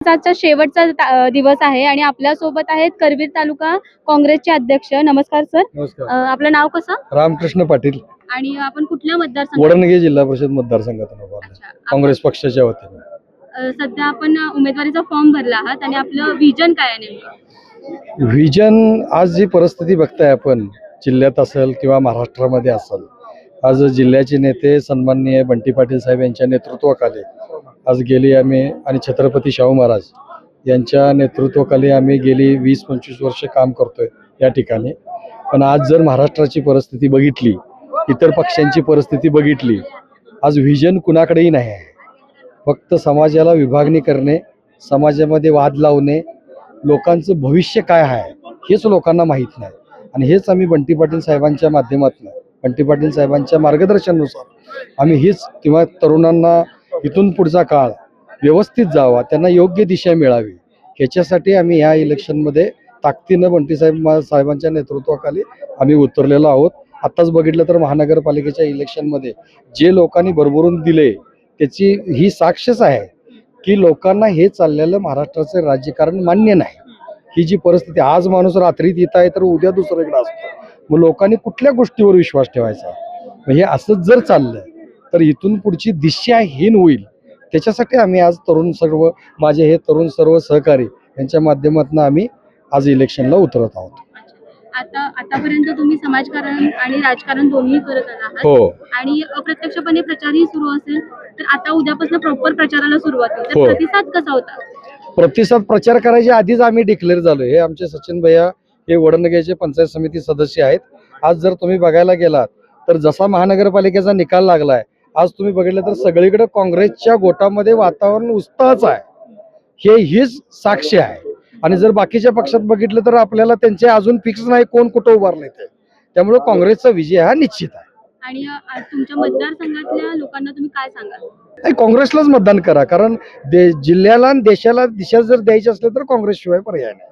आजचा शेवटचा दिवस आहे आणि आपल्या सोबत आहेत करवीर तालुका काँग्रेसचे अध्यक्ष. नमस्कार सर. नमस्कार. आपलं नाव कसं रामकृष्ण पाटील, आणि आपण कुठल्या मतदारसंघात? वडणगे जिल्हा परिषद मतदारसंघातून उभा आहे. अच्छा. काँग्रेस पक्षाच्या वतीने सध्या आपण उमेदवारीचा फॉर्म भरला आहात आणि आपलं विजन काय आहे नेमकं? व्हिजन, आज जी परिस्थिती बघताय आपण जिल्ह्यात असेल किंवा महाराष्ट्रामध्ये असेल, आज जिल्ह्याचे नेते सन्माननीय बंटी पाटील साहेब यांच्या नेतृत्वाखाली आज गेली आम्ही आणि छत्रपती शाहू महाराज यांच्या नेतृत्वाखाली आम्ही गेली 20-25 वर्ष काम करतोय या ठिकाणी. पण आज जर महाराष्ट्राची परिस्थिती बघितली, इतर पक्षांची परिस्थिती बघितली, आज व्हिजन कुणाकडेही नाही आहे. फक्त समाजाला विभागणी करणे, समाजामध्ये वाद लावणे, लोकांचं भविष्य काय आहे हेच लोकांना माहीत नाही. आणि हेच आम्ही बंटी पाटील साहेबांच्या माध्यमातून, बंटी पाटील साहेबांच्या मार्गदर्शनानुसार आम्ही हीच किंवा तरुणांना इथून पुढचा काळ व्यवस्थित जावा, त्यांना योग्य दिशा मिळावी, ह्याच्यासाठी आम्ही ह्या इलेक्शनमध्ये ताकदीनं बंटी साहेबांच्या नेतृत्वाखाली आम्ही उतरलेलो आहोत. आत्ताच बघितलं तर महानगरपालिकेच्या इलेक्शनमध्ये जे लोकांनी भरभरून दिले त्याची ही साक्षच आहे की लोकांना हे चाललेलं महाराष्ट्राचं राजकारण मान्य नाही. ही जी परिस्थिती, आज माणूस रात्रीत येत आहे तर उद्या दुसरीकडे असतो. मग लोकांनी कुठल्या गोष्टीवर विश्वास ठेवायचा? मग हे असंच जर चाललं तर इथून पुढची दिशाहीन होईल. त्याच्यासाठी आम्ही आज सर्व माझे हे तरुण सर्व सहकारी यांच्या माध्यमातून आम्ही आज इलेक्शनला उतरत आहोत. आतापर्यंत तुम्ही समाजकारण आणि राजकारण दोन्ही करत आहात. हो. आणि अप्रत्यक्षपणे प्रचारही सुरू असेल तर आता उद्यापासून प्रॉपर प्रचाराला सुरुवात होईल. तर हो. प्रतिसाद कसा होता? प्रतिसाद प्रचार करायच्या आधीच आम्ही डिक्लेअर झालो. हे आमचे सचिन भैया हे वडणगेचे पंचायत समिती सदस्य आहेत. आज जर तुम्ही बघायला गेलात तर जसा महानगरपालिकेचा निकाल लागलाय, आज तुम्ही बघितलं तर सगळीकडे काँग्रेसच्या गोटामध्ये वातावरण उत्साहाचं आहे. हीच साक्ष आहे. आणि जर बाकीच्या पक्षात बघितलं तर आपल्याला त्यांचे अजून फिक्स नाही कोण कुठं उभारले ते. त्यामुळे काँग्रेसचा विजय हा निश्चित आहे. आणि तुमच्या मतदारसंघातल्या लोकांना तुम्ही काय सांगाल? नाही, काँग्रेसलाच मतदान करा, कारण जिल्ह्याला आणि देशाला दिशा जर द्यायची असली तर काँग्रेसशिवाय पर्याय नाही.